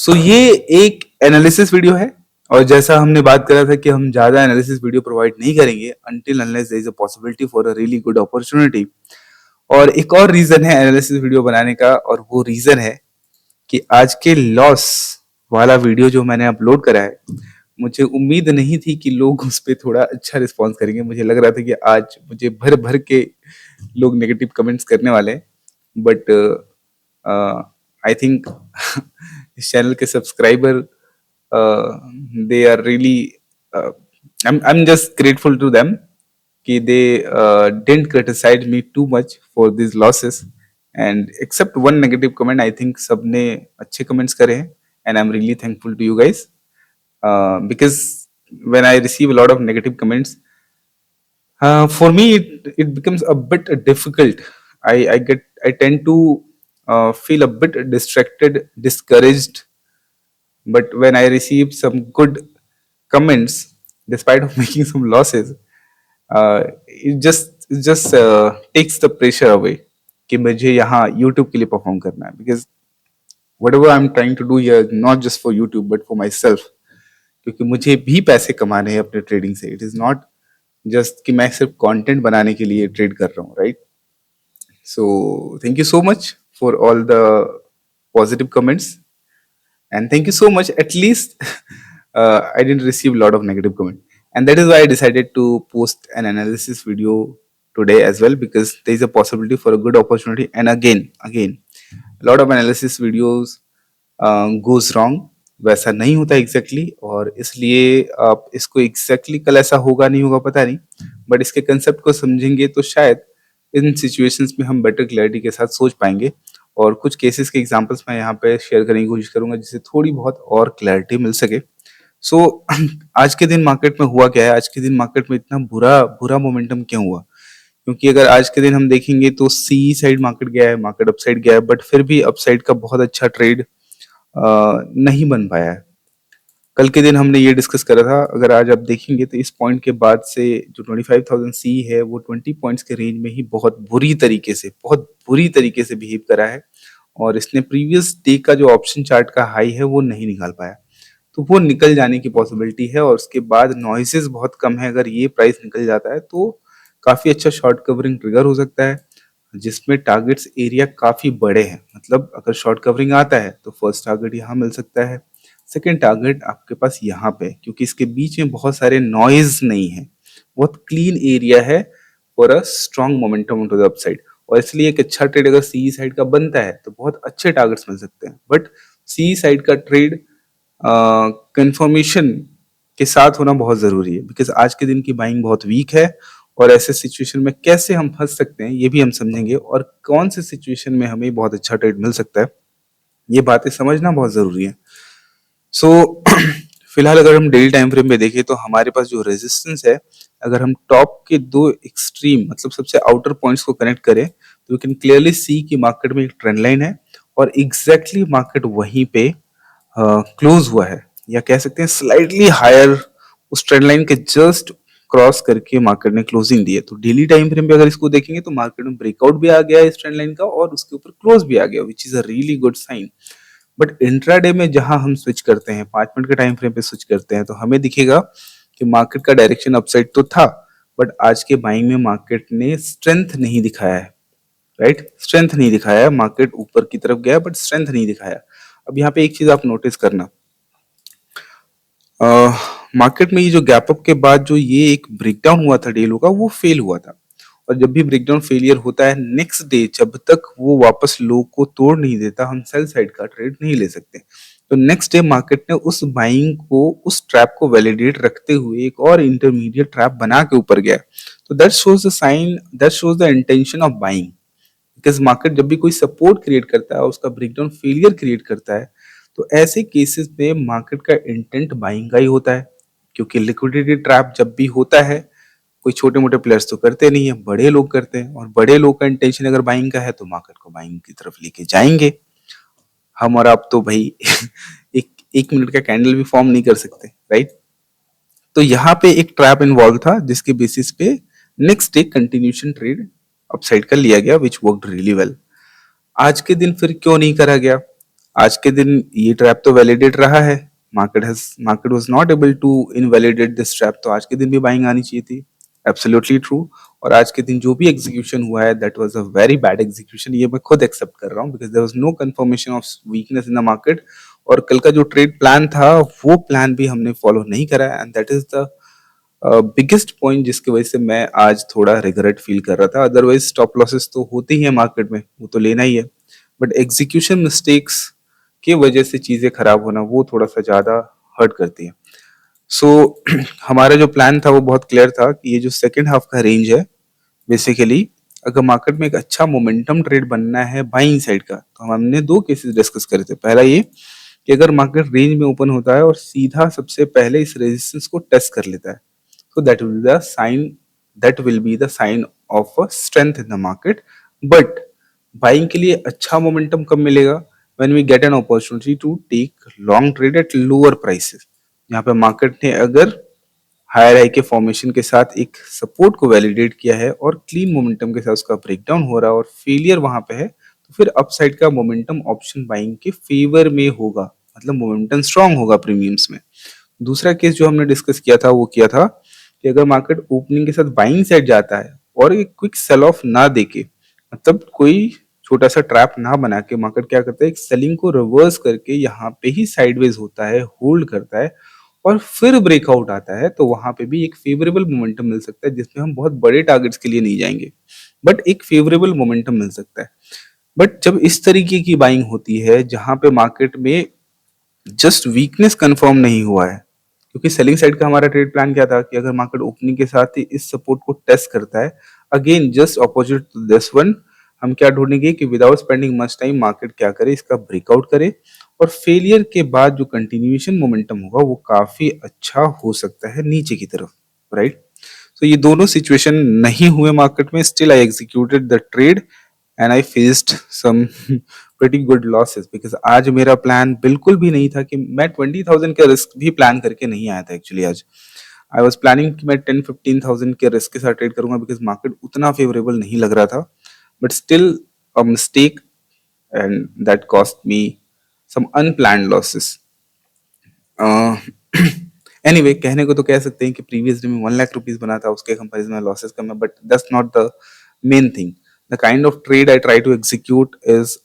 सो ये एक analysis video है और जैसा हमने बात करा था कि हम ज्यादा एनालिसिस वीडियो प्रोवाइड नहीं करेंगे until unless there is a possibility for a really good opportunity। और एक और रीजन है एनालिसिस वीडियो बनाने का और वो रीजन है कि आज के लॉस वाला वीडियो जो मैंने अपलोड करा है, मुझे उम्मीद नहीं थी कि लोग उस पर थोड़ा अच्छा रिस्पॉन्स करेंगे। मुझे लग रहा था कि आज मुझे भर भर के लोग नेगेटिव कमेंट्स करने वाले हैं, बट आई थिंक इस चैनल के subscriber they are really I'm just grateful to them कि they didn't criticize me too much for these losses and except one negative comment I think सबने अच्छे comments करे हैं and I'm really thankful to you guys because when I receive a lot of negative comments for me it becomes a bit difficult. I tend to feel a bit distracted, discouraged, but when I receive some good comments despite of making some losses, it just takes the pressure away कि मुझे यहाँ YouTube के लिए perform करना है because whatever I'm trying to do here not just for YouTube but for myself, क्योंकि मुझे भी पैसे कमाने हैं अपने ट्रेडिंग से। इट इज नॉट जस्ट कि मैं सिर्फ कंटेंट बनाने के लिए ट्रेड कर रहा हूँ, right? So thank you so much for all the positive comments and thank you so much. At least I didn't receive a lot of negative comment, and that is why I decided to post an analysis video today as well, because there is a possibility for a good opportunity. And again a lot of analysis videos goes wrong, वैसा नहीं होता exactly और इसलिए आप इसको exactly कल ऐसा होगा नहीं होगा पता नहीं, बट इसके कंसेप्ट को समझेंगे तो शायद इन सिचुएशंस में हम बेटर क्लैरिटी के साथ सोच पाएंगे। और कुछ केसेस के एग्जांपल्स मैं यहाँ पे शेयर करने की कोशिश करूंगा जिससे थोड़ी बहुत और क्लैरिटी मिल सके। सो आज के दिन मार्केट में हुआ क्या है, आज के दिन मार्केट में इतना बुरा बुरा मोमेंटम क्यों हुआ? क्योंकि अगर आज के दिन हम देखेंगे तो सी साइड मार्केट गया है, मार्केट अपसाइड गया है, बट फिर भी अपसाइड का बहुत अच्छा ट्रेड नहीं बन पाया है। कल के दिन हमने ये डिस्कस करा था, अगर आज आप देखेंगे तो इस पॉइंट के बाद से जो 25,000 सी है वो 20 पॉइंट्स के रेंज में ही बहुत बुरी तरीके से बिहेव करा है और इसने प्रीवियस डे का जो ऑप्शन चार्ट का हाई है वो नहीं निकाल पाया। तो वो निकल जाने की पॉसिबिलिटी है और उसके बाद नॉइसेस बहुत कम है। अगर ये प्राइस निकल जाता है तो काफी अच्छा शॉर्ट कवरिंग ट्रिगर हो सकता है जिसमें टारगेट्स एरिया काफी बड़े हैं। मतलब अगर शॉर्ट कवरिंग आता है तो फर्स्ट टारगेट यहाँ मिल सकता है, सेकेंड टारगेट आपके पास यहाँ पे, क्योंकि इसके बीच में बहुत सारे नॉइज नहीं है, बहुत क्लीन एरिया है for a strong momentum to the upside. और इसलिए एक अच्छा ट्रेड अगर सी साइड का बनता है तो बहुत अच्छे टारगेट्स मिल सकते हैं, बट सी साइड का ट्रेड कंफर्मेशन के साथ होना बहुत जरूरी है बिकॉज आज के दिन की बाइंग बहुत वीक है और ऐसे सिचुएशन में कैसे हम फंस सकते हैं ये भी हम समझेंगे और कौन से सिचुएशन में हमें बहुत अच्छा ट्रेड मिल सकता है, ये बातें समझना बहुत जरूरी है। सो फिलहाल अगर हम डेली टाइम फ्रेम में देखें तो हमारे पास जो रेजिस्टेंस है, अगर हम टॉप के दो एक्सट्रीम मतलब सबसे आउटर पॉइंट्स को कनेक्ट करें तो वी कैन क्लियरली सी कि मार्केट में एक ट्रेंड लाइन है और एग्जैक्टली मार्केट वहीं पे क्लोज हुआ है, या कह सकते हैं स्लाइटली हायर उस ट्रेंड लाइन के जस्ट क्रॉस करके मार्केट ने क्लोजिंग दी है। तो डेली टाइम फ्रेम पे अगर इसको देखेंगे तो मार्केट में ब्रेकआउट भी आ गया है इस ट्रेंड लाइन का और उसके ऊपर क्लोज भी आ गया, which is a really good sign. But intraday में जहां हम स्विच करते हैं 5 मिनट के टाइम फ्रेम पे स्विच करते हैं तो हमें दिखेगा कि मार्केट का डायरेक्शन अपसाइड तो था, बट आज के बाइंग में मार्केट ने स्ट्रेंथ नहीं दिखाया है, राइट? स्ट्रेंथ नहीं दिखाया है, मार्केट ऊपर की तरफ गया बट स्ट्रेंथ नहीं दिखाया। अब यहाँ पे एक चीज आप नोटिस करना, मार्केट में ये जो गैप अप के बाद जो ये एक ब्रेकडाउन हुआ था डे लो का वो फेल हुआ था, और जब भी ब्रेकडाउन फेलियर होता है नेक्स्ट डे जब तक वो वापस लो को तोड़ नहीं देता हम सेल साइड का ट्रेड नहीं ले सकते। तो नेक्स्ट डे मार्केट ने उस बाइंग को उस ट्रैप को वैलिडेट रखते हुए एक और इंटरमीडिएट ट्रैप बना के ऊपर गया। तो that shows the sign, that shows the intention of buying, because market जब भी कोई सपोर्ट क्रिएट करता है और उसका ब्रेकडाउन फेलियर क्रिएट करता है तो ऐसे केसेस में मार्केट का इंटेंट बाइंग का ही होता है, क्योंकि लिक्विडिटी ट्रैप जब भी होता है कोई छोटे मोटे प्लेयर्स तो करते नहीं है, बड़े लोग करते हैं, और बड़े लोग का इंटेंशन अगर बाइंग का है तो मार्केट को बाइंग की तरफ लेके जाएंगे। हम और आप तो भाई एक मिनट का कैंडल भी फॉर्म नहीं कर सकते, राइट? तो यहाँ पे एक ट्रैप इन्वॉल्व था जिसके बेसिस पे next day continuation trade upside का लिया गया विच वर्कड रियली वेल। आज के दिन फिर क्यों नहीं करा गया? आज के दिन ये ट्रैप तो वैलिडेट रहा है, market was not able to invalidate this trap, तो आज के दिन भी बाइंग आनी चाहिए थी। Absolutely true. और आज के दिन जो भी एग्जीक्यूशन हुआ है that was a very bad execution, ये मैं खुद एक्सेप्ट कर रहा हूँ, because there was no confirmation of weakness in the market. और कल का जो ट्रेड प्लान था वो प्लान भी हमने फॉलो नहीं करा, and that is the biggest point जिसकी वजह से मैं आज थोड़ा रिग्रेट फील कर रहा था। अदरवाइज स्टॉप लॉसेस तो होते ही है मार्केट में, वो तो लेना ही है, बट एग्जीक्यूशन मिस्टेक्स की वजह से चीजें खराब होना वो थोड़ा सा ज्यादा हर्ट करती है। सो हमारा जो प्लान था वो बहुत क्लियर था कि ये जो सेकेंड हाफ का रेंज है, बेसिकली अगर मार्केट में एक अच्छा मोमेंटम ट्रेड बनना है बाइंग साइड का, तो हमने दो केसेस डिस्कस करे थे। पहला ये कि अगर मार्केट रेंज में ओपन होता है और सीधा सबसे पहले इस रेजिस्टेंस को टेस्ट कर लेता है, so that will be the sign of a strength in the market. But buying के लिए अच्छा मोमेंटम कब मिलेगा? when we get an opportunity to take long trade at lower prices, यहाँ पे मार्केट ने अगर हायर हाई के फॉर्मेशन के साथ एक सपोर्ट को वैलिडेट किया है और क्लीन मोमेंटम के साथ उसका ब्रेकडाउन हो रहा है और फेलियर वहां पे है, तो फिर अपसाइड का मोमेंटम ऑप्शन बाइंग के फेवर में होगा, मतलब मोमेंटम स्ट्रांग होगा प्रीमियम्स में। दूसरा केस जो हमने डिस्कस किया था वो किया था कि अगर मार्केट ओपनिंग के साथ बाइंग साइड जाता है और एक क्विक सेल ऑफ ना देके, मतलब कोई छोटा सा ट्रैप ना बना के, मार्केट क्या करता है, एक सेलिंग को रिवर्स करके यहाँ पे ही साइडवेज होता है, होल्ड करता है और फिर ब्रेकआउट आता है, तो वहां पे भी एक फेवरेबल मोमेंटम मिल सकता है, जिसमें हम बहुत बड़े टारगेट्स के लिए नहीं जाएंगे, बट एक फेवरेबल मोमेंटम मिल सकता है। बट जब इस तरीके की बाइंग होती है जहां पे मार्केट में जस्ट वीकनेस कंफर्म नहीं हुआ है, क्योंकि सेलिंग साइड का हमारा ट्रेड प्लान क्या था कि अगर मार्केट ओपनिंग के साथ ही इस सपोर्ट को टेस्ट करता है, again just opposite to this one, हम क्या ढूंढेंगे कि without spending much time market क्या करे, इसका ब्रेकआउट करे और फेलियर के बाद जो कंटिन्यूएशन मोमेंटम होगा वो काफी अच्छा हो सकता है नीचे की तरफ, राइट। तो ये दोनों सिचुएशन नहीं हुए मार्केट में, still I executed the trade and I faced some pretty good losses, because आज मेरा प्लान बिल्कुल भी नहीं था कि मैं 20,000 का रिस्क भी प्लान करके नहीं आया था एक्चुअली। आज आई वॉज प्लानिंग कि मैं 10-15,000 के रिस्क के साथ ट्रेड करूंगा, बिकॉज मार्केट उतना फेवरेबल नहीं लग रहा था, but still a mistake and that cost me some unplanned losses. Anyway कहने को तो कह सकते हैं कि प्रीवियस डे में 1 लाख रुपीज बना था, उसके कंपेरिजन में लॉसेस कम है, but that's not the main thing. The kind of trade I try to execute is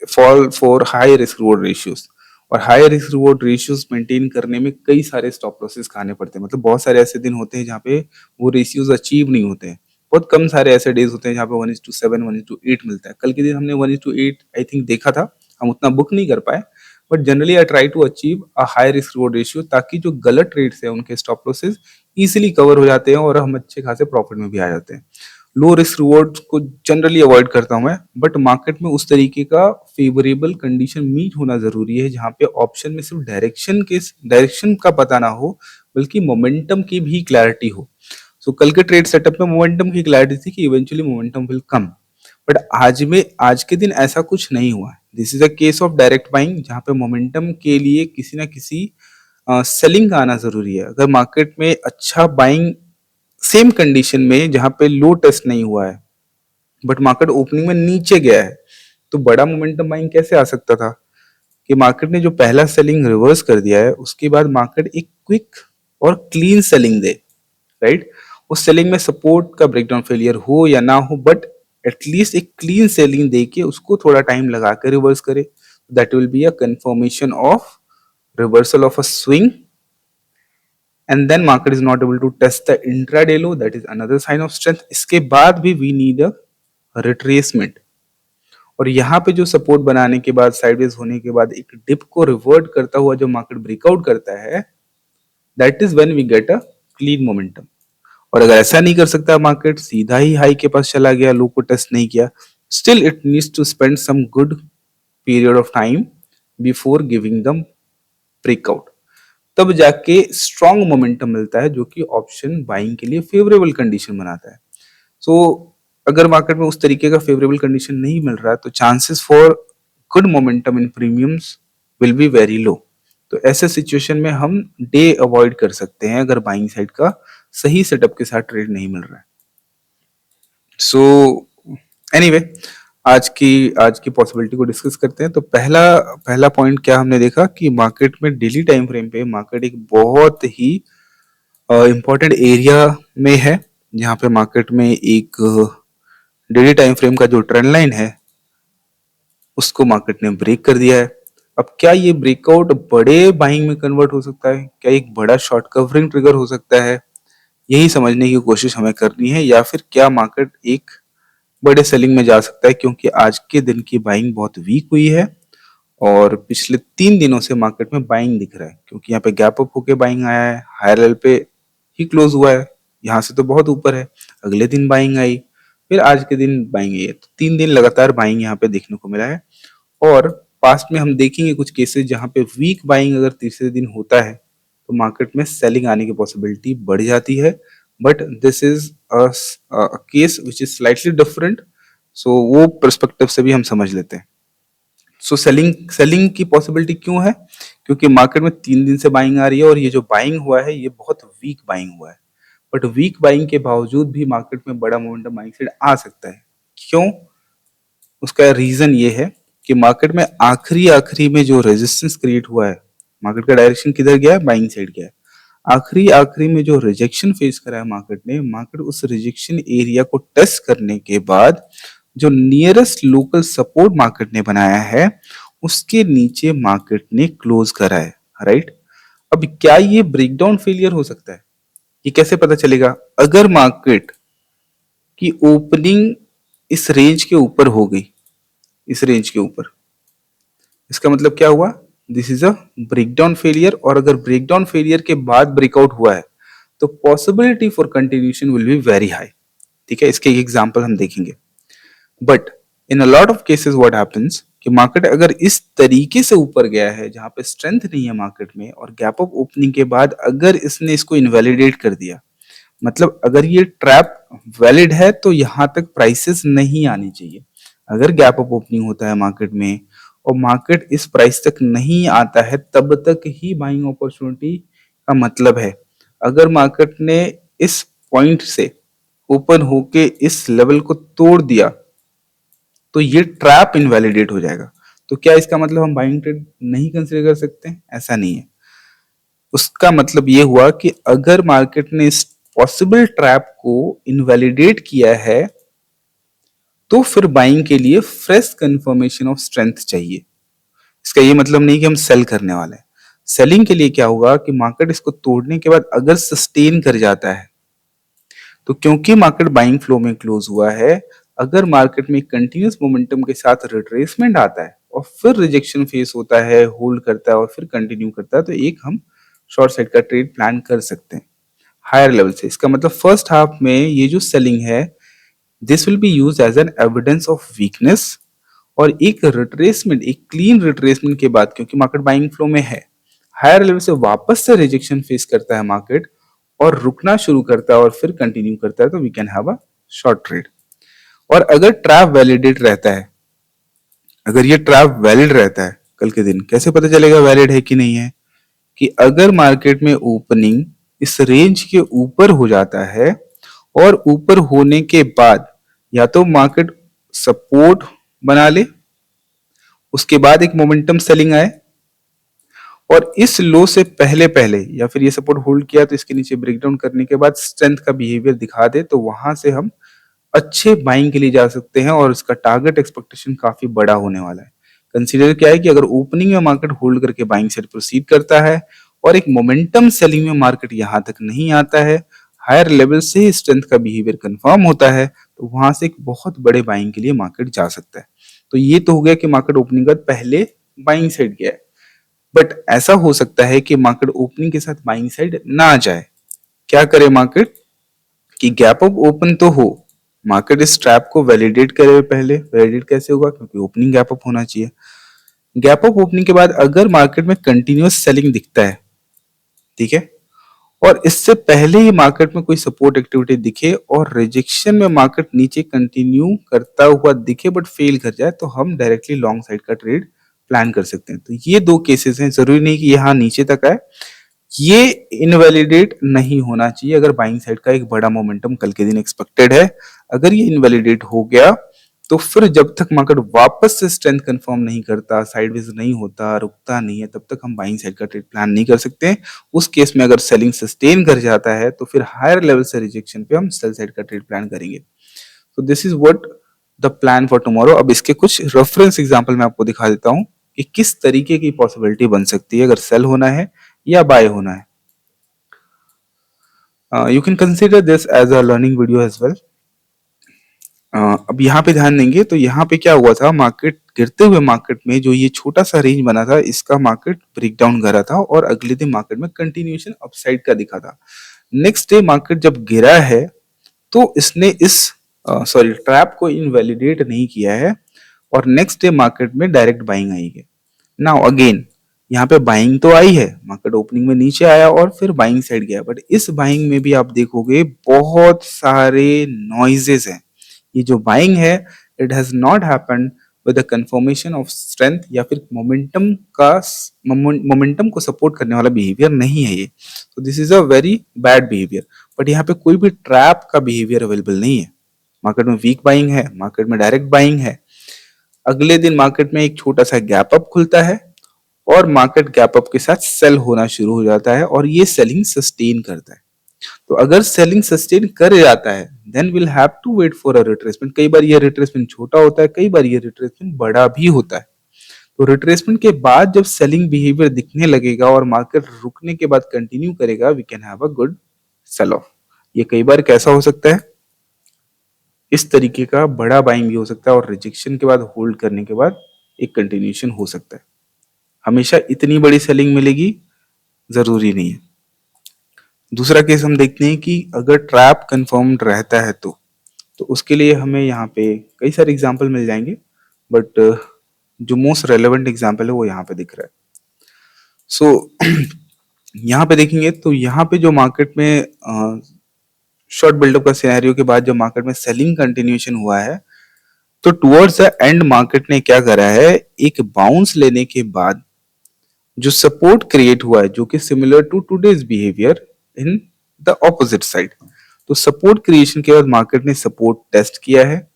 fall for high risk reward ratios, और high risk reward ratios maintain करने में कई सारे स्टॉप लॉसेस खाने पड़ते हैं, मतलब बहुत सारे ऐसे दिन होते हैं जहाँ पे वो रेशियोज अचीव नहीं होते हैं, बहुत कम सारे ऐसे डेज होते हैं जहाँ पे 1:7 1:8 मिलता है। कल के दिन हमने 1:8 आई थिंक देखा था, हम उतना बुक नहीं कर पाए, but generally I try to achieve a high risk reward ratio, ताकि जो गलत ट्रेड्स है उनके स्टॉप लॉसेस इजिली कवर हो जाते हैं और हम अच्छे खासे प्रॉफिट में भी आ जाते हैं। लो रिस्क रिवॉर्ड को जनरली अवॉइड करता हूं मैं, बट मार्केट में उस तरीके का फेवरेबल कंडीशन मीट होना जरूरी है जहां पे ऑप्शन में सिर्फ डायरेक्शन का पता ना हो, बल्कि मोमेंटम की भी क्लैरिटी हो। सो कल के ट्रेड सेटअप में मोमेंटम की क्लैरिटी थी कि eventually momentum will come, but आज के दिन ऐसा कुछ नहीं हुआ। This is a case of direct buying, जहां पे मोमेंटम के लिए किसी ना किसी सेलिंग का आना जरूरी है। अगर मार्केट में अच्छा बाइंग सेम कंडीशन में जहां पे लो टेस्ट नहीं हुआ है, बट मार्केट ओपनिंग में नीचे गया है, तो बड़ा मोमेंटम बाइंग कैसे आ सकता था? कि मार्केट ने जो पहला सेलिंग रिवर्स कर दिया है, उसके बाद मार्केट एक क्विक और क्लीन सेलिंग दे, राइट। उस सेलिंग में सपोर्ट का ब्रेकडाउन फेलियर हो या ना हो, बट एटलीस्ट एक क्लीन सेलिंग दे के उसको थोड़ा टाइम लगा कर रिवर्स करे, that will be a confirmation of reversal of a swing, and then market is not able to test the intraday low, that is another sign of strength। इसके बाद भी we need a retracement, और यहाँ पे जो support बनाने के बाद, साइडवेज होने के बाद एक डिप को रिवर्ट करता हुआ जो मार्केट ब्रेकआउट करता है, that is when we get a clean momentum. और अगर ऐसा नहीं कर सकता मार्केट, सीधा ही हाई के पास चला गया, लो को टेस्ट नहीं किया, still it needs to spend some good period of time before giving them breakout, तब जाके स्ट्रॉन्ग मोमेंटम मिलता है जो कि ऑप्शन बाइंग के लिए फेवरेबल कंडीशन बनाता है। सो अगर मार्केट में उस तरीके का फेवरेबल कंडीशन नहीं मिल रहा है, तो chances for good momentum in premiums will be very low. तो ऐसे सिचुएशन में हम डे अवॉइड कर सकते हैं अगर बाइंग साइड का सही सेटअप के साथ ट्रेड नहीं मिल रहा है। सो एनीवे, आज की पॉसिबिलिटी को डिस्कस करते हैं। तो पहला पहला पॉइंट क्या हमने देखा कि मार्केट में डेली टाइम फ्रेम पे मार्केट एक बहुत ही इम्पोर्टेंट एरिया में है, जहाँ पे मार्केट में एक डेली टाइम फ्रेम का जो ट्रेंड लाइन है उसको मार्केट ने ब्रेक कर दिया है। अब क्या ये ब्रेकआउट बड़े बाइंग में कन्वर्ट हो सकता है? क्या एक बड़ा शॉर्ट कवरिंग ट्रिगर हो सकता है? यही समझने की कोशिश हमें करनी है। या फिर क्या मार्केट एक बड़े सेलिंग में जा सकता है, क्योंकि आज के दिन की बाइंग बहुत वीक हुई है और पिछले 3 दिनों से मार्केट में बाइंग दिख रहा है, क्योंकि यहाँ पे गैप अप होके बाइंग आया है, हायर लेवल पे ही क्लोज हुआ है, यहाँ से तो बहुत ऊपर है। अगले दिन बाइंग आई, फिर आज के दिन बाइंग आई है, तो 3 दिन लगातार बाइंग यहाँ पे देखने को मिला है। और पास्ट में हम देखेंगे कुछ केसेस जहाँ पे वीक बाइंग अगर तीसरे दिन होता है तो मार्केट में सेलिंग आने की पॉसिबिलिटी बढ़ जाती है। But this is case which is slightly different, so वो पर्सपेक्टिव से भी हम समझ लेते हैं। सो सेलिंग सेलिंग की पॉसिबिलिटी क्यों है? क्योंकि मार्केट में 3 दिन से बाइंग आ रही है और ये जो बाइंग हुआ है ये बहुत वीक बाइंग हुआ है। बट वीक बाइंग के बावजूद भी मार्केट में बड़ा मोमेंटम बाइंग साइड आ सकता है। क्यों? उसका रीजन ये है कि मार्केट में आखिरी आखिरी में जो रेजिस्टेंस क्रिएट हुआ है, मार्केट का डायरेक्शन किधर गया है? बाइंग साइड गया है। आखिरी आखिरी में जो रिजेक्शन फेस करा है मार्केट ने, मार्केट उस रिजेक्शन एरिया को टेस्ट करने के बाद जो नियरेस्ट लोकल सपोर्ट मार्केट ने बनाया है उसके नीचे मार्केट ने क्लोज करा है, राइट। अब क्या ये ब्रेकडाउन फेलियर हो सकता है? ये कैसे पता चलेगा? अगर मार्केट की ओपनिंग इस रेंज के ऊपर हो गई, इस रेंज के ऊपर, इसका मतलब क्या हुआ? This is a breakdown failure. और अगर ब्रेकडाउन फेलियर के बाद ब्रेकआउट हुआ है तो possibility for continuation will be very high. ठीक है, इसके एक एग्जांपल हम देखेंगे। But in a lot of cases what happens कि मार्केट अगर इस तरीके से ऊपर गया है जहां पे स्ट्रेंथ नहीं है मार्केट में, और गैप अप ओपनिंग के बाद अगर इसने इसको इनवैलिडेट कर दिया, मतलब अगर ये ट्रैप वैलिड है तो यहां तक प्राइसेस नहीं आनी चाहिए। अगर गैप अप ओपनिंग होता है मार्केट में और मार्केट इस प्राइस तक नहीं आता है, तब तक ही बाइंग अपॉर्चुनिटी का मतलब है। अगर मार्केट ने इस पॉइंट से ओपन होके इस लेवल को तोड़ दिया तो ये ट्रैप इनवैलिडेट हो जाएगा। तो क्या इसका मतलब हम बाइंग ट्रेड नहीं कंसीडर कर सकते हैं? ऐसा नहीं है। उसका मतलब ये हुआ कि अगर मार्केट ने इस पॉसिबल ट्रैप को इनवैलिडेट किया है तो फिर बाइंग के लिए फ्रेश कंफर्मेशन ऑफ स्ट्रेंथ चाहिए। इसका ये मतलब नहीं कि हम सेल करने वाले हैं। सेलिंग के लिए क्या होगा कि मार्केट इसको तोड़ने के बाद अगर सस्टेन कर जाता है तो, क्योंकि मार्केट बाइंग फ्लो में क्लोज हुआ है, अगर मार्केट में कंटिन्यूस मोमेंटम के साथ रिट्रेसमेंट आता है और फिर रिजेक्शन फेस होता है, होल्ड करता है और फिर कंटिन्यू करता है, तो एक हम शॉर्ट साइड का ट्रेड प्लान कर सकते हैं हायर लेवल से। इसका मतलब फर्स्ट हाफ में ये जो सेलिंग है this will be use as an evidence of weakness, और एक रिट्रेसमेंट, एक क्लीन रिट्रेसमेंट के बाद, क्योंकि मार्केट बाइंग फ्लो में है, हायर लेवल से वापस से रिजेक्शन फेस करता है मार्केट और रुकना शुरू करता है और फिर कंटिन्यू करता है, तो we can have a short trade. और अगर ट्रैप वैलिडेट रहता है, अगर ये ट्रैप वैलिड रहता है, कल के दिन कैसे पता चलेगा वैलिड है कि नहीं है? कि अगर मार्केट में ओपनिंग इस रेंज के ऊपर हो जाता है और ऊपर होने के बाद या तो मार्केट सपोर्ट बना ले, उसके बाद एक मोमेंटम सेलिंग आए, और इस लो से पहले पहले या फिर ये सपोर्ट होल्ड किया तो इसके नीचे ब्रेकडाउन करने के बाद स्ट्रेंथ का बिहेवियर दिखा दे, तो वहां से हम अच्छे बाइंग के लिए जा सकते हैं और इसका टारगेट एक्सपेक्टेशन काफी बड़ा होने वाला है। कंसीडर क्या है कि अगर ओपनिंग में मार्केट होल्ड करके बाइंग साइड प्रोसीड करता है और एक मोमेंटम सेलिंग में मार्केट यहां तक नहीं आता है, हायर लेवल से स्ट्रेंथ का बिहेवियर कंफर्म होता है, तो वहां से एक बहुत बड़े बाइंग के लिए मार्केट जा सकता है। तो ये तो हो गया कि मार्केट ओपनिंग का पहले बाइंग साइड गया है। बट ऐसा हो सकता है कि मार्केट ओपनिंग के साथ बाइंग साइड ना जाए। क्या करे मार्केट कि गैप अप ओपन तो हो, मार्केट इस ट्रैप को वैलिडेट करे पहले। वैलिडेट कैसे होगा? क्योंकि ओपनिंग गैप अप होना चाहिए। गैप अप ओपनिंग के बाद अगर मार्केट में कंटिन्यूअस सेलिंग दिखता है, ठीक है, और इससे पहले ही मार्केट में कोई सपोर्ट एक्टिविटी दिखे और रिजेक्शन में मार्केट नीचे कंटिन्यू करता हुआ दिखे बट फेल कर जाए, तो हम डायरेक्टली लॉन्ग साइड का ट्रेड प्लान कर सकते हैं। तो ये दो केसेस हैं, जरूरी नहीं कि यहाँ नीचे तक आए, ये इनवैलिडेट नहीं होना चाहिए। अगर बाइंग साइड का एक बड़ा मोमेंटम कल के दिन एक्सपेक्टेड है, अगर ये इनवैलिडेट हो गया तो फिर जब तक मार्केट वापस से स्ट्रेंथ कंफर्म नहीं करता, साइडवेज नहीं होता, रुकता नहीं है, तब तक हम बाइंग साइड का ट्रेड प्लान नहीं कर सकते। उस केस में अगर सेलिंग सस्टेन कर जाता है तो फिर हायर लेवल से रिजेक्शन पे हम सेल साइड का ट्रेड प्लान करेंगे। तो this is what the plan for tomorrow. अब इसके कुछ रेफरेंस एग्जांपल मैं आपको दिखा देता हूं कि किस तरीके की पॉसिबिलिटी बन सकती है अगर सेल होना है या बाय होना है। You can consider this as a learning video as well. अब यहाँ पे ध्यान देंगे तो यहाँ पे क्या हुआ था, मार्केट गिरते हुए मार्केट में जो ये छोटा सा रेंज बना था इसका मार्केट ब्रेकडाउन करा था और अगले दिन मार्केट में कंटिन्यूएशन अपसाइड का दिखा था। नेक्स्ट डे मार्केट जब गिरा है तो इसने इस ट्रैप को इनवैलिडेट नहीं किया है और नेक्स्ट डे मार्केट में डायरेक्ट बाइंग आई है। नाउ अगेन यहाँ पे बाइंग तो आई है, मार्केट ओपनिंग में नीचे आया और फिर बाइंग साइड गया, बट इस बाइंग में भी आप देखोगे बहुत सारे नॉइजेस हैं। ये जो बाइंग है it has not happened with the confirmation of strength या फिर मोमेंटम को सपोर्ट करने वाला बिहेवियर नहीं है ये। तो this is a very bad behaviour. But यहाँ पे कोई भी ट्रैप का बिहेवियर अवेलेबल नहीं है। मार्केट में वीक बाइंग है, मार्केट में डायरेक्ट बाइंग है। अगले दिन मार्केट में एक छोटा सा गैप अप खुलता है और मार्केट गैप अप के साथ सेल होना शुरू हो जाता है और ये सेलिंग सस्टेन करता है। तो अगर सेलिंग सस्टेन कर जाता है then will have to wait for a retracement. कई बार ये रिट्रेसमेंट छोटा होता है, कई बार ये रिट्रेसमेंट बड़ा भी होता है। तो रिट्रेसमेंट के बाद जब सेलिंग बिहेवियर दिखने लगेगा और मार्केट रुकने के बाद कंटिन्यू करेगा, we can have a good sell off. ये कई बार कैसा हो सकता है, इस तरीके का बड़ा बाइंग भी हो सकता है और रिजेक्शन के बाद होल्ड करने के बाद एक कंटिन्यूएशन हो सकता है। हमेशा इतनी बड़ी सेलिंग मिलेगी जरूरी नहीं है। दूसरा केस हम देखते हैं कि अगर ट्रैप कंफर्म्ड रहता है तो उसके लिए हमें यहाँ पे कई सारे एग्जाम्पल मिल जाएंगे, बट जो मोस्ट रेलेवेंट एग्जाम्पल है वो यहाँ पे दिख रहा है। सो यहाँ पे देखेंगे तो यहाँ पे जो मार्केट में शॉर्ट बिल्डअप का सिनेरियो के बाद जो मार्केट में सेलिंग कंटिन्यूएशन हुआ है, तो टुवर्ड्स द एंड मार्केट ने क्या करा है, एक बाउंस लेने के बाद जो सपोर्ट क्रिएट हुआ है जो कि similar to today's behaviour in the opposite side. तो सपोर्ट क्रिएशन के बाद मार्केट ने सपोर्ट टेस्ट किया है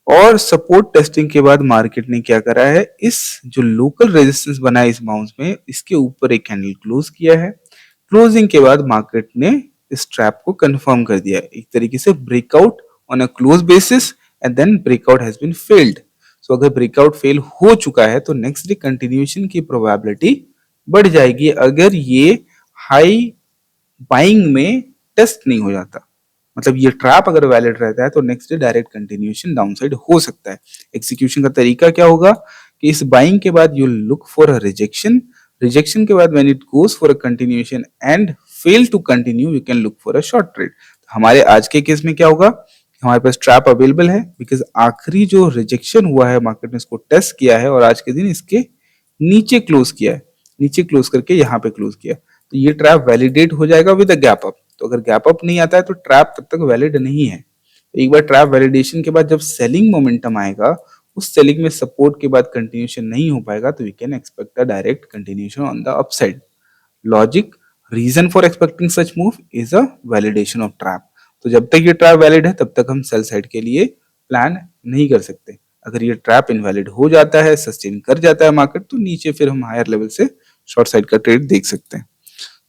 और सपोर्ट टेस्टिंग के बाद मार्केट ने क्या करा है, इस जो लोकल रेजिस्टेंस बना है इस बाउंस में इसके ऊपर एक कैंडल क्लोज किया है। क्लोजिंग के बाद मार्केट ने इस ट्रैप को कंफर्म कर दिया है, एक तरीके से breakout on a close basis and then breakout has been failed. So अगर ब्रेकआउट फेल हो चुका है तो नेक्स्ट डे कंटिन्यूएशन की प्रोबेबिलिटी बढ़ जाएगी अगर ये हाई बाइंग में टेस्ट नहीं हो जाता। मतलब ये ट्रैप अगर वैलिड रहता है तो next day direct continuation downside हो सकता है। एग्जीक्यूशन का तरीका क्या होगा कि इस बाइंग के बाद you look for a rejection, rejection के बाद when it goes for a continuation and fail to continue you can look for a short trade. हमारे आज के केस में क्या होगा, हमारे पास ट्रैप अवेलेबल है बिकॉज आखिरी जो रिजेक्शन हुआ है मार्केट ने इसको टेस्ट किया है और आज के दिन इसके नीचे क्लोज किया है, नीचे क्लोज करके यहाँ पे क्लोज किया, तो ये ट्रैप वैलिडेट हो जाएगा विद अ गैप अप। तो अगर गैप अप नहीं आता है तो ट्रैप तब तक वैलिड नहीं है। तो एक बार ट्रैप वैलिडेशन के बाद जब सेलिंग मोमेंटम आएगा, उस सेलिंग में सपोर्ट के बाद कंटिन्यूएशन नहीं हो पाएगा तो we can expect a direct continuation on the upside. Logic reason for expecting such move is a validation of trap. तो जब तक ये ट्रैप वैलिड है तब तक हम सेल साइड के लिए प्लान नहीं कर सकते। अगर ये ट्रैप इनवैलिड हो जाता है, सस्टेन कर जाता है मार्केट, तो नीचे फिर हम हायर लेवल से शॉर्ट साइड का ट्रेड देख सकते हैं।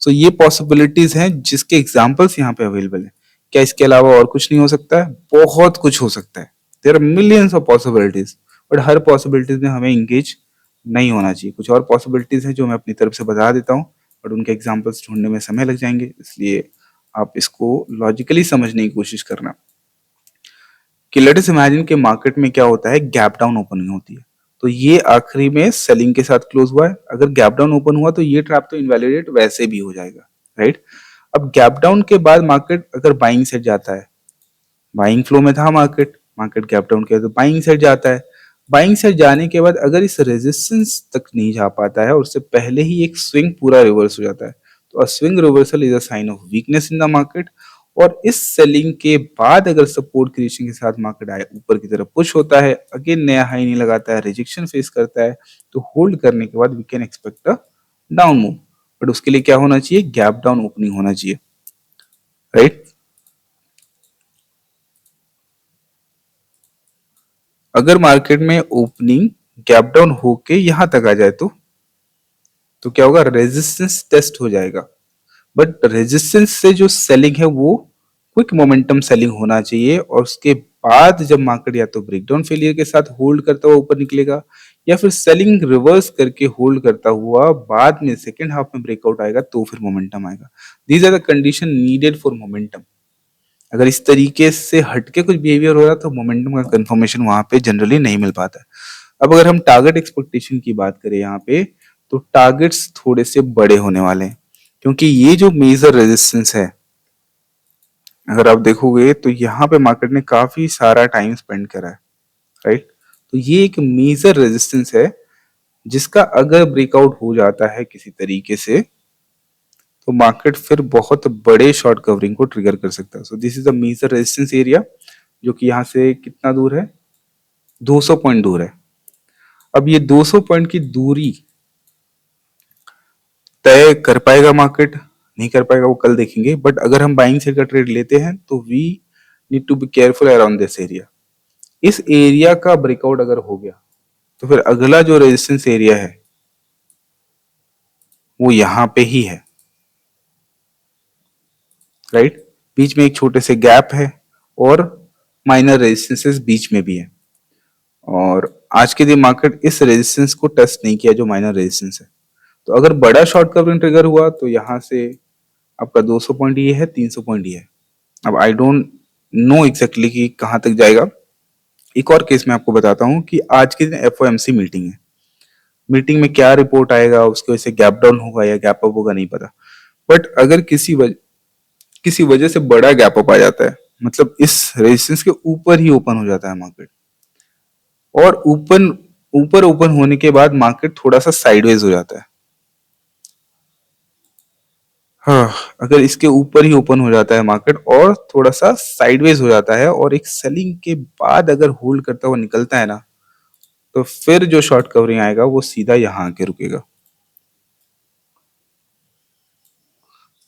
सो ये पॉसिबिलिटीज हैं जिसके एग्जांपल्स यहाँ पे अवेलेबल है। क्या इसके अलावा और कुछ नहीं हो सकता है? बहुत कुछ हो सकता है। There are millions of possibilities, but हर पॉसिबिलिटीज में हमें इंगेज नहीं होना चाहिए। कुछ और पॉसिबिलिटीज हैं जो मैं अपनी तरफ से बता देता हूँ, बट उनके एग्जांपल्स ढूंढने में समय लग जाएंगे, इसलिए आप इसको लॉजिकली समझने की कोशिश करना। कि लेट अस इमेजिन कि मार्केट में क्या होता है, गैप डाउन ओपनिंग होती है, तो ये आखिरी में सेलिंग के साथ क्लोज हुआ है। अगर गैप डाउन ओपन हुआ तो ये ट्रैप तो इनवैलिडेट वैसे भी हो जाएगा, राइट। अब गैप डाउन के बाद मार्केट अगर बाइंग साइड जाता है, बाइंग फ्लो में था मार्केट, मार्केट गैप डाउन किया तो बाइंग साइड जाता है। बाइंग साइड जाने के बाद अगर इस रेजिस्टेंस तक नहीं जा पाता है और उससे पहले ही एक स्विंग पूरा रिवर्स हो जाता है, तो a swing reversal is a sign of weakness in the market. और इस सेलिंग के बाद अगर सपोर्ट क्रिएशन के साथ मार्केट आए ऊपर की तरफ पुश होता है, अगेन नया हाई नहीं लगाता है, रिजेक्शन फेस करता है, तो होल्ड करने के बाद we can expect a down move. But उसके लिए क्या होना चाहिए, गैप डाउन ओपनिंग होना चाहिए, राइट। अगर मार्केट में ओपनिंग गैप डाउन होके यहां तक आ जाए तो क्या होगा, रेजिस्टेंस टेस्ट हो जाएगा। बट रेजिस्टेंस से जो सेलिंग है वो क्विक मोमेंटम सेलिंग होना चाहिए, और उसके बाद जब मार्केट या तो ब्रेकडाउन फेलियर के साथ होल्ड करता हुआ ऊपर निकलेगा, या फिर सेलिंग रिवर्स करके होल्ड करता हुआ बाद में सेकेंड हाफ में ब्रेकआउट आएगा, तो फिर मोमेंटम आएगा। These are the condition needed for momentum. अगर इस तरीके से हटके कुछ बिहेवियर हो रहा है तो मोमेंटम का कंफर्मेशन वहां पे जनरली नहीं मिल पाता है। अब अगर हम टारगेट एक्सपेक्टेशन की बात करें यहाँ पे, तो टारगेट्स थोड़े से बड़े होने वाले हैं, क्योंकि ये जो मेजर रेजिस्टेंस है, अगर आप देखोगे तो यहाँ पे मार्केट ने काफी सारा टाइम स्पेंड करा है, राइट। तो ये एक मेजर रेजिस्टेंस है, जिसका अगर ब्रेकआउट हो जाता है किसी तरीके से, तो मार्केट फिर बहुत बड़े शॉर्ट कवरिंग को ट्रिगर कर सकता है। So this is the major resistance area, जो कि यहाँ से कितना दूर है, 200 पॉइंट दूर है। अब ये 200 पॉइंट की दूरी तय कर पाएगा मार्केट, नहीं कर पाएगा, वो कल देखेंगे। बट अगर हम बाइंग साइड का ट्रेड लेते हैं तो we need to be careful around this area. इस एरिया का ब्रेकआउट अगर हो गया तो फिर अगला जो रेजिस्टेंस एरिया है वो यहां पे ही है, राइट। बीच में एक छोटे से गैप है और माइनर रेजिस्टेंसेस बीच में भी है, और आज के दिन मार्केट इस रेजिस्टेंस को टेस्ट नहीं किया जो माइनर रेजिस्टेंस है। तो अगर बड़ा शॉर्ट कवरिंग ट्रिगर हुआ तो यहां से आपका 200 पॉइंट ये है, 300 पॉइंट ये है। अब आई डोंट नो एग्जैक्टली कि कहां तक जाएगा। एक और केस मैं आपको बताता हूं कि आज के दिन एफओएमसी मीटिंग है, मीटिंग में क्या रिपोर्ट आएगा, उसकी वजह से गैप डाउन होगा या गैप अप होगा नहीं पता। बट अगर किसी वजह से बड़ा गैप अप आ जाता है, मतलब इस रेजिस्टेंस के ऊपर ही ओपन हो जाता है मार्केट, और ऊपर ओपन होने के बाद मार्केट थोड़ा सा साइडवेज हो जाता है, हाँ, अगर इसके ऊपर ही ओपन हो जाता है मार्केट और थोड़ा सा साइडवेज हो जाता है और एक सेलिंग के बाद अगर होल्ड करता हुआ निकलता है ना, तो फिर जो शॉर्ट कवरिंग आएगा वो सीधा यहां आके रुकेगा।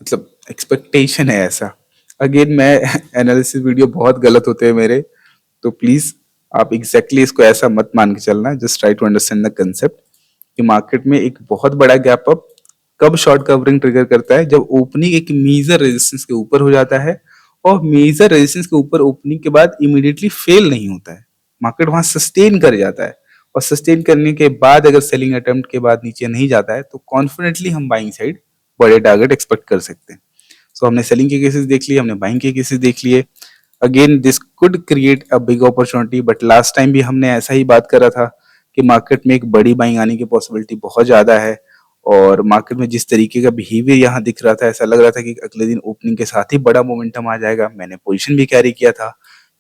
मतलब एक्सपेक्टेशन है ऐसा। अगेन मैं एनालिसिस वीडियो बहुत गलत होते हैं मेरे, तो प्लीज आप एग्जैक्टली इसको ऐसा मत मान के चलना। Just try to understand the concept कि मार्केट में एक बहुत बड़ा गैप अप कब शॉर्ट कवरिंग ट्रिगर करता है, जब ओपनिंग एक मेजर रेजिस्टेंस के ऊपर हो जाता है, और मेजर रेजिस्टेंस के ऊपर ओपनिंग के बाद इमीडिएटली फेल नहीं होता है, मार्केट वहां सस्टेन कर जाता है, और सस्टेन करने के बाद अगर सेलिंग अटेम्प्ट के बाद नीचे नहीं जाता है तो कॉन्फिडेंटली हम बाइंग साइड बड़े टारगेट एक्सपेक्ट कर सकते हैं। सो हमने सेलिंग के केसेस देख लिए, हमने बाइंग के केसेस देख लिए। Again this could create a big opportunity, but last time भी हमने ऐसा ही बात करा था कि मार्केट में एक बड़ी बाइंग आने की पॉसिबिलिटी बहुत ज्यादा है, और मार्केट में जिस तरीके का बिहेवियर यहाँ दिख रहा था, ऐसा लग रहा था कि अगले दिन ओपनिंग के साथ ही बड़ा मोमेंटम आ जाएगा। मैंने पोजीशन भी कैरी किया था।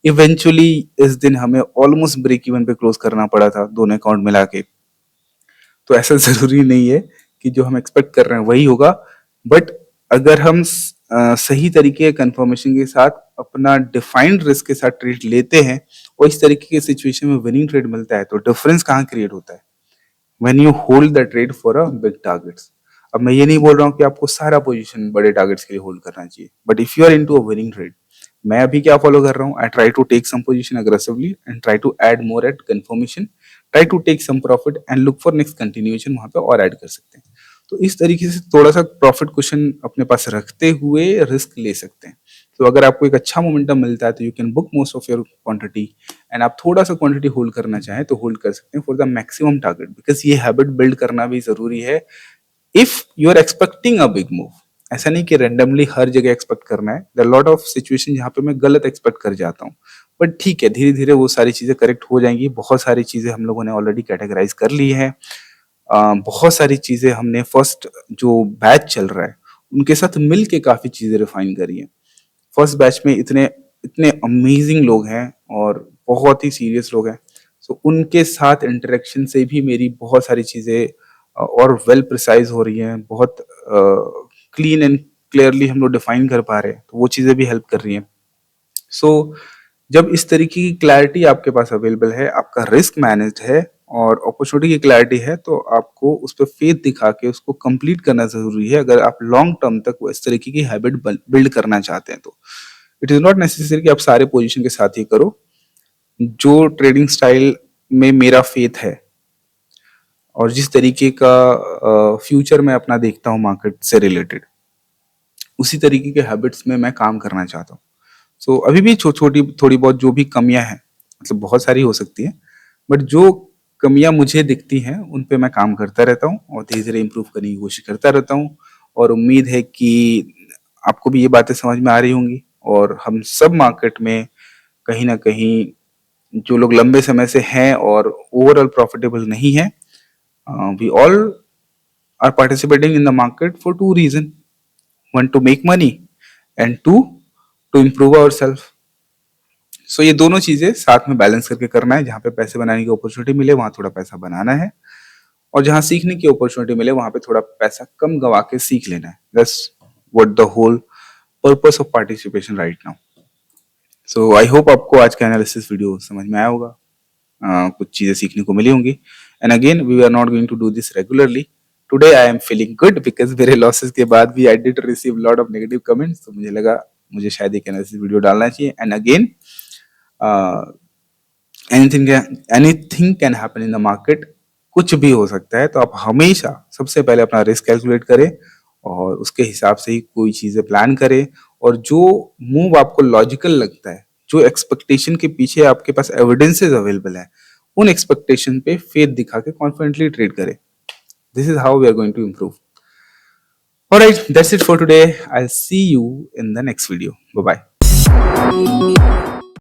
इवेंचुअली इस दिन हमें ऑलमोस्ट ब्रेक इवन पे क्लोज करना पड़ा था दोनों अकाउंट मिला के। तो ऐसा जरूरी नहीं है कि जो हम एक्सपेक्ट कर रहे हैं वही होगा, बट अगर हम सही तरीके कंफर्मेशन के साथ अपना डिफाइंड रिस्क के साथ ट्रेड लेते हैं और इस तरीके के सिचुएशन में विनिंग ट्रेड मिलता है, तो डिफरेंस कहाँ क्रिएट होता है, when you hold the trade for a big targets. अब मैं ये नहीं बोल रहा हूँ कि आपको सारा पोजीशन बड़े टारगेट्स के लिए होल्ड करना चाहिए, but if you are into a winning trade, मैं अभी क्या फॉलो कर रहा हूँ, I try to take some position aggressively and try to add more at confirmation, try to take some profit and look for next continuation, वहां पे और add कर सकते हैं। तो इस तरीके से थोड़ा सा प्रॉफिट कुशन अपने पास रखते हुए रिस्क ले सकते हैं। तो अगर आपको एक अच्छा मोमेंटम मिलता है तो you can book most of your quantity, and आप थोड़ा सा क्वांटिटी होल्ड करना चाहें तो होल्ड कर सकते हैं for the maximum target, because ये हैबिट बिल्ड करना भी जरूरी है if you are expecting a big move. ऐसा नहीं कि रेंडमली हर जगह एक्सपेक्ट करना है, देयर लॉट ऑफ सिचुएशन जहाँ पे मैं गलत एक्सपेक्ट कर जाता हूँ, बट ठीक है, धीरे धीरे वो सारी चीजें करेक्ट हो जाएंगी। बहुत सारी चीजें हम लोगों ने ऑलरेडी कैटेगराइज कर ली है, बहुत सारी चीजें हमने फर्स्ट जो बैच चल रहा है उनके साथ मिल के काफी चीजें रिफाइन करी है। फर्स्ट बैच में इतने इतने अमेजिंग लोग हैं और बहुत ही सीरियस लोग हैं, सो उनके साथ इंटरेक्शन से भी मेरी बहुत सारी चीजें और वेल प्रिसाइज हो रही हैं, बहुत क्लीन एंड क्लियरली हम लोग डिफाइन कर पा रहे हैं, तो वो चीजें भी हेल्प कर रही हैं। सो जब इस तरीके की क्लैरिटी आपके पास अवेलेबल है, आपका रिस्क मैनेज्ड है और अपॉर्चुनिटी की क्लैरिटी है, तो आपको उस पर फेथ दिखा के उसको कंप्लीट करना जरूरी है, अगर आप लॉन्ग टर्म तक वो इस तरीके की हैबिट बिल्ड करना चाहते हैं तो। इट इज नॉट नेसेसरी कि आप सारे पोजीशन के साथ ही करो। जो ट्रेडिंग स्टाइल में मेरा फेथ है और जिस तरीके का फ्यूचर मैं अपना देखता हूँ मार्केट से रिलेटेड, उसी तरीके के हैबिट्स में मैं काम करना चाहता हूँ। सो अभी भी छोटी थोड़ी बहुत जो भी कमियां हैं, मतलब बहुत सारी हो सकती है, बट जो कमियां मुझे दिखती हैं उन पे मैं काम करता रहता हूँ और धीरे धीरे इम्प्रूव करने की कोशिश करता रहता हूँ। और उम्मीद है कि आपको भी ये बातें समझ में आ रही होंगी और हम सब मार्केट में कहीं ना कहीं, जो लोग लंबे समय से हैं और ओवरऑल प्रॉफिटेबल नहीं है, we all are participating in the market for two reason: one to make money and two to improve our self. So ये दोनों चीजें साथ में बैलेंस करके करना है। जहाँ पे पैसे बनाने की अपॉर्चुनिटी मिले वहां थोड़ा पैसा बनाना है, और जहाँ सीखने की अपॉर्चुनिटी मिले वहां पे थोड़ा पैसा कम गवा के सीख लेना है। That's what the whole purpose of participation right now. So I hope आपको आज का एनालिसिस वीडियो समझ में आया होगा, कुछ चीजें सीखने को मिली होंगी। And again we are not going to do this regularly. Today I am feeling good because मेरे लॉसेस के बाद भी I did receive lot of negative comments, तो मुझे लगा मुझे शायद एक एनालिसिस वीडियो डालना चाहिए। And again anything can happen in the market, कुछ भी हो सकता है। तो आप हमेशा सबसे पहले अपना रिस्क कैलकुलेट करें और उसके हिसाब से ही कोई चीजें प्लान करें, और जो मूव आपको लॉजिकल लगता है, जो एक्सपेक्टेशन के पीछे आपके पास एविडेंसेस अवेलेबल है, उन एक्सपेक्टेशन पे फेथ दिखा के कॉन्फिडेंटली ट्रेड करें। This is how we are going to improve. Alright, that's it for today. I will see you in the next video. Bye bye.